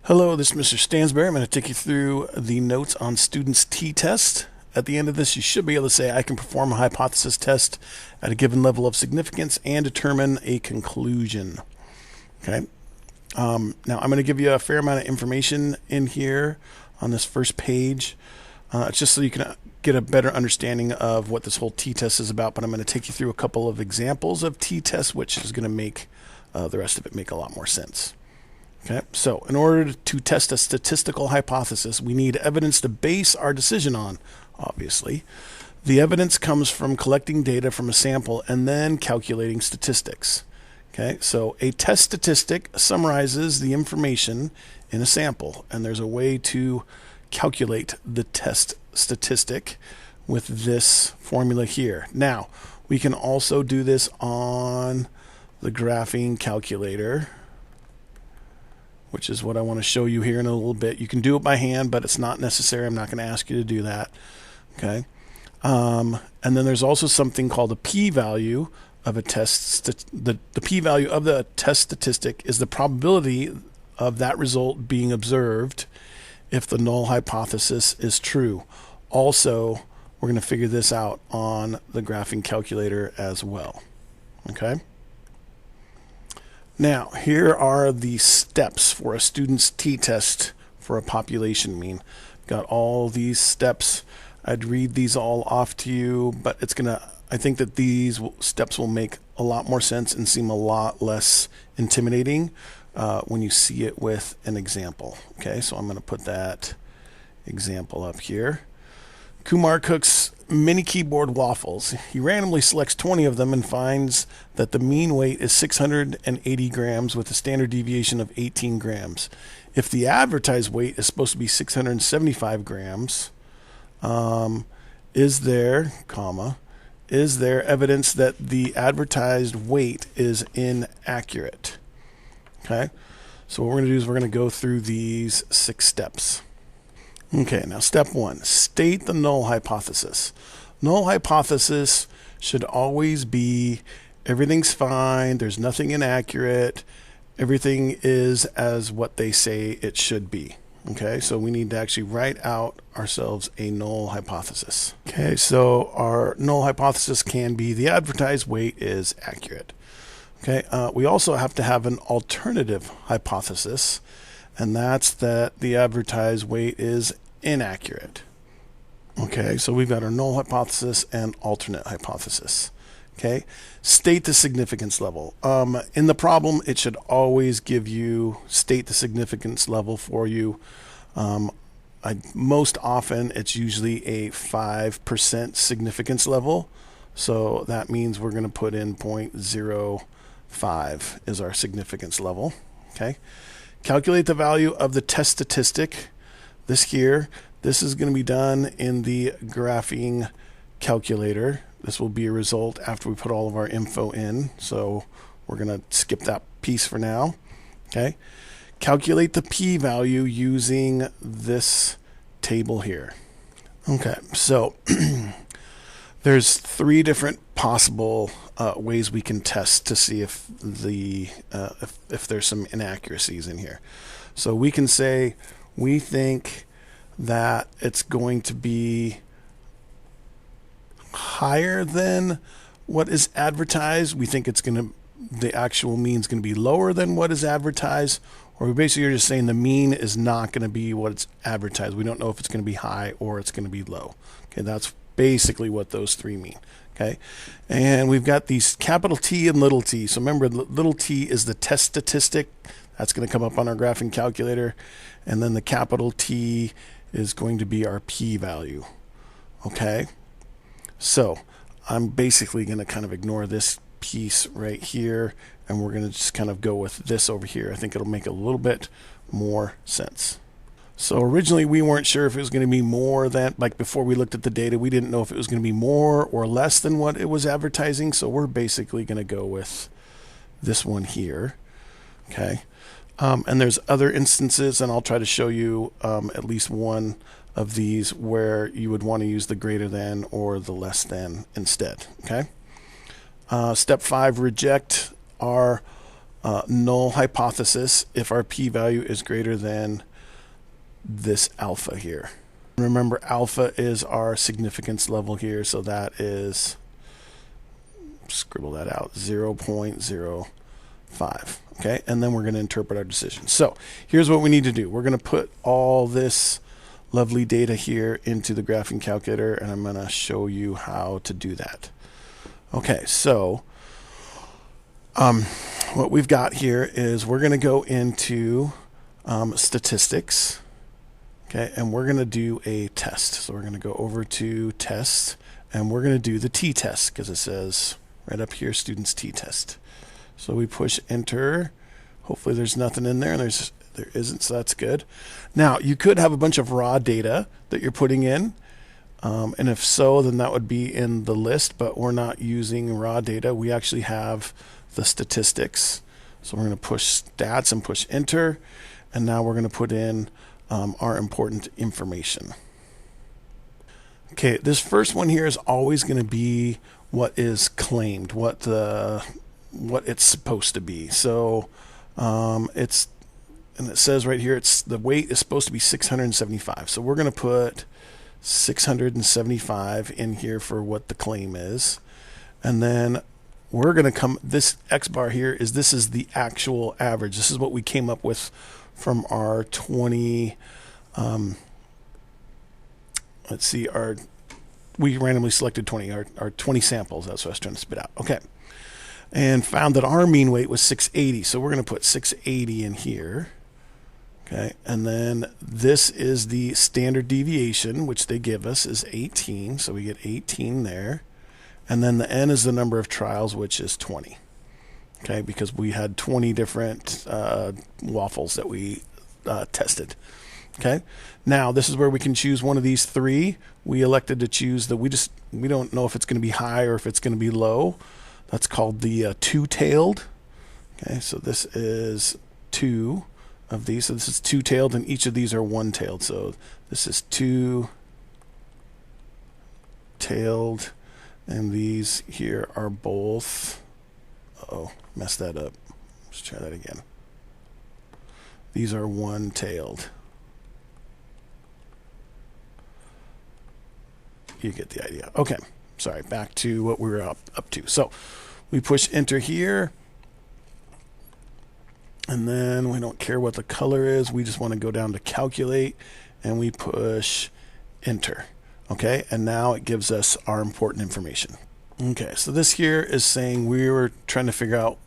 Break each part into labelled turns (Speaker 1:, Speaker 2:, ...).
Speaker 1: Hello, this is Mr. Stansbury. I'm going to take you through the notes on students' t-test. At the end of this, you should be able to say, I can perform a hypothesis test at a given level of significance and determine a conclusion. Okay. Now, I'm going to give you a fair amount of information in here on this first page. It's just so you can get a better understanding of what this whole t-test is about, but I'm going to take you through a couple of examples of t-tests, which is going to make the rest of it make a lot more sense. Okay, so in order to test a statistical hypothesis, we need evidence to base our decision on, obviously. The evidence comes from collecting data from a sample and then calculating statistics. Okay, so a test statistic summarizes the information in a sample, and there's a way to calculate the test statistic with this formula here. Now, we can also do this on the graphing calculator, which is what I want to show you here in a little bit. You can do it by hand, but it's not necessary. I'm not going to ask you to do that. Okay. And then there's also something called a p-value of a test. The p-value of the test statistic is the probability of that result being observed if the null hypothesis is true. Also, we're going to figure this out on the graphing calculator as well. Okay. Now, here are the steps for a student's t-test for a population mean. Got all these steps. I'd read these all off to you, but I think that these steps will make a lot more sense and seem a lot less intimidating when you see it with an example. Okay, so I'm going to put that example up here. Kumar cooks mini keyboard waffles. He randomly selects 20 of them and finds that the mean weight is 680 grams with a standard deviation of 18 grams. If the advertised weight is supposed to be 675 grams, is there evidence that the advertised weight is inaccurate? Okay, so what we're going to do is we're going to go through these 6 steps. Okay, now step 1, state the null hypothesis. Null hypothesis should always be everything's fine, there's nothing inaccurate, everything is as what they say it should be. Okay, so we need to actually write out ourselves a null hypothesis. Okay, so our null hypothesis can be the advertised weight is accurate. Okay, we also have to have an alternative hypothesis, and that's that the advertised weight is inaccurate. Okay, so we've got our null hypothesis and alternate hypothesis. Okay, state the significance level. In the problem, it should always give you state the significance level for you. Most often, it's usually a 5% significance level. So that means we're going to put in 0.05 is our significance level. Okay. Calculate the value of the test statistic. This is going to be done in the graphing calculator. This will be a result after we put all of our info in. So we're going to skip that piece for now. Okay. Calculate the p-value using this table here. Okay. So there's 3 different possible ways we can test to see if there's some inaccuracies in here. So we can say we think that it's going to be higher than what is advertised. We think the actual mean is going to be lower than what is advertised, or we basically are just saying the mean is not going to be what's advertised. We don't know if it's going to be high or it's going to be low. Okay, that's basically what those 3 mean. Okay, and we've got these capital T and little t. So remember, little t is the test statistic. That's going to come up on our graphing calculator. And then the capital T is going to be our p-value. Okay, so I'm basically going to kind of ignore this piece right here, and we're going to just kind of go with this over here. I think it'll make a little bit more sense. So originally we weren't sure if it was going to be more than, like before we looked at the data, we didn't know if it was going to be more or less than what it was advertising. So we're basically going to go with this one here. Okay. And there's other instances, and I'll try to show you at least one of these where you would want to use the greater than or the less than instead. Okay. Step 5, reject our null hypothesis if our p-value is greater than this alpha here. Remember, alpha is our significance level here, so that is, scribble that out, 0.05. Okay, and then we're going to interpret our decision. So here's what we need to do. We're going to put all this lovely data here into the graphing calculator, and I'm going to show you how to do that. Okay, so what we've got here is we're going to go into statistics, okay, and we're going to do a test. So we're going to go over to test, and we're going to do the t-test because it says right up here, students t-test. So we push enter. Hopefully there's nothing in there, and there isn't, so that's good. Now, you could have a bunch of raw data that you're putting in, and if so, then that would be in the list, but we're not using raw data. We actually have the statistics. So we're going to push stats and push enter, and now we're going to put in our important information. Okay, this first one here is always going to be what is claimed, what it's supposed to be. So and it says right here, the weight is supposed to be 675. So we're going to put 675 in here for what the claim is, and then we're going to this X bar here this is the actual average. This is what we came up with from our 20. Let's see, we randomly selected 20, our 20 samples. That's what I was trying to spit out. Okay. And found that our mean weight was 680. So we're going to put 680 in here. Okay. And then this is the standard deviation, which they give us is 18. So we get 18 there. And then the N is the number of trials, which is 20. Okay. Because we had 20 different waffles that we tested. Okay. Now this is where we can choose one of these three. We elected to choose we don't know if it's going to be high or if it's going to be low. That's called the two-tailed. Okay, so this is two of these. So this is two-tailed, and each of these are one-tailed. So this is two-tailed, and these here are both. Uh-oh, messed that up. Let's try that again. These are one-tailed. You get the idea. Okay. Sorry, back to what we were up to. So we push enter here, and then we don't care what the color is. We just want to go down to calculate, and we push enter. Okay, and now it gives us our important information. Okay, so this here is saying we were trying to figure out,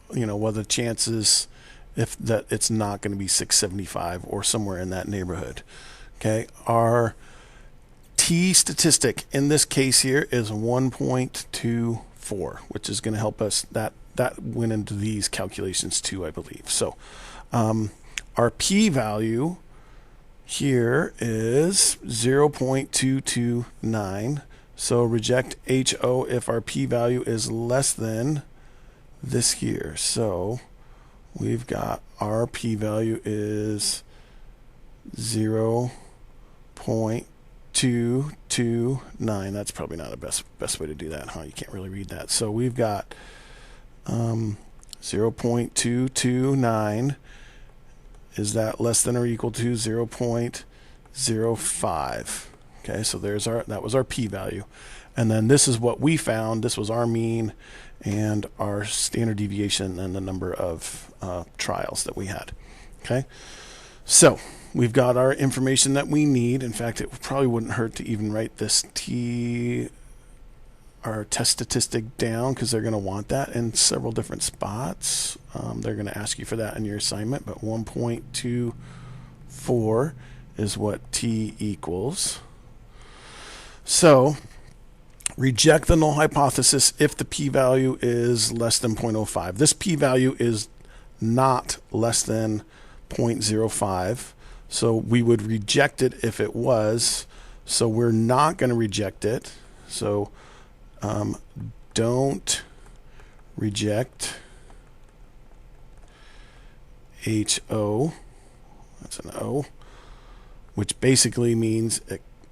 Speaker 1: what the chances if that it's not going to be 675 or somewhere in that neighborhood. Okay, our T statistic in this case here is 1.24, which is going to help us. That went into these calculations too, I believe. So our p-value here is 0.229. So reject HO if our p-value is less than this here. So we've got our p-value is 0.229. That's probably not the best way to do that, huh? You can't really read that. So we've got 0.229. Is that less than or equal to 0.05? Okay, so that was our p-value. And then this is what we found. This was our mean and our standard deviation and the number of trials that we had. Okay, so we've got our information that we need. In fact, it probably wouldn't hurt to even write this our test statistic down, because they're going to want that in several different spots. They're going to ask you for that in your assignment, but 1.24 is what T equals. So reject the null hypothesis if the p-value is less than 0.05. This p-value is not less than 0.05. So we would reject it if it was. So we're not going to reject it. So don't reject HO. That's an O, which basically means,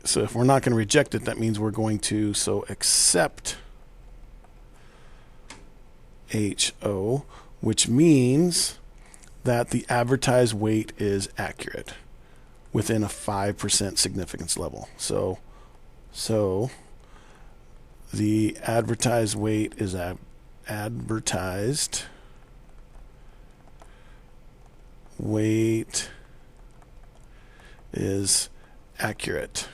Speaker 1: so if we're not going to reject it, that means we're going to, so accept HO, which means that the advertised weight is accurate within a 5% significance level. So the advertised weight is advertised weight is accurate.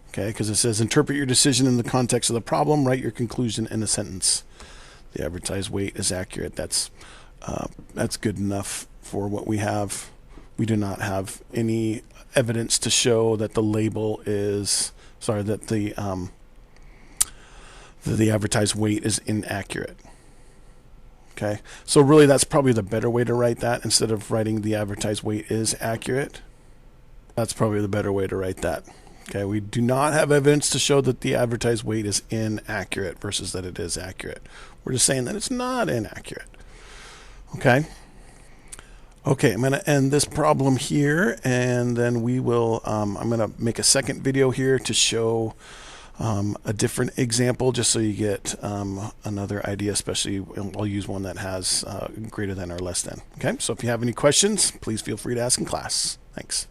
Speaker 1: Okay, because it says interpret your decision in the context of the problem, write your conclusion in a sentence. The advertised weight is accurate. That's good enough for what we have. We do not have any evidence to show that the label is that the advertised weight is inaccurate. Okay, so really that's probably the better way to write that instead of writing the advertised weight is accurate. That's probably the better way to write that. Okay, we do not have evidence to show that the advertised weight is inaccurate versus that it is accurate. We're just saying that it's not inaccurate. Okay. Okay, I'm going to end this problem here, and then we will, I'm going to make a second video here to show a different example just so you get another idea, especially I'll use one that has greater than or less than. Okay, so if you have any questions, please feel free to ask in class. Thanks.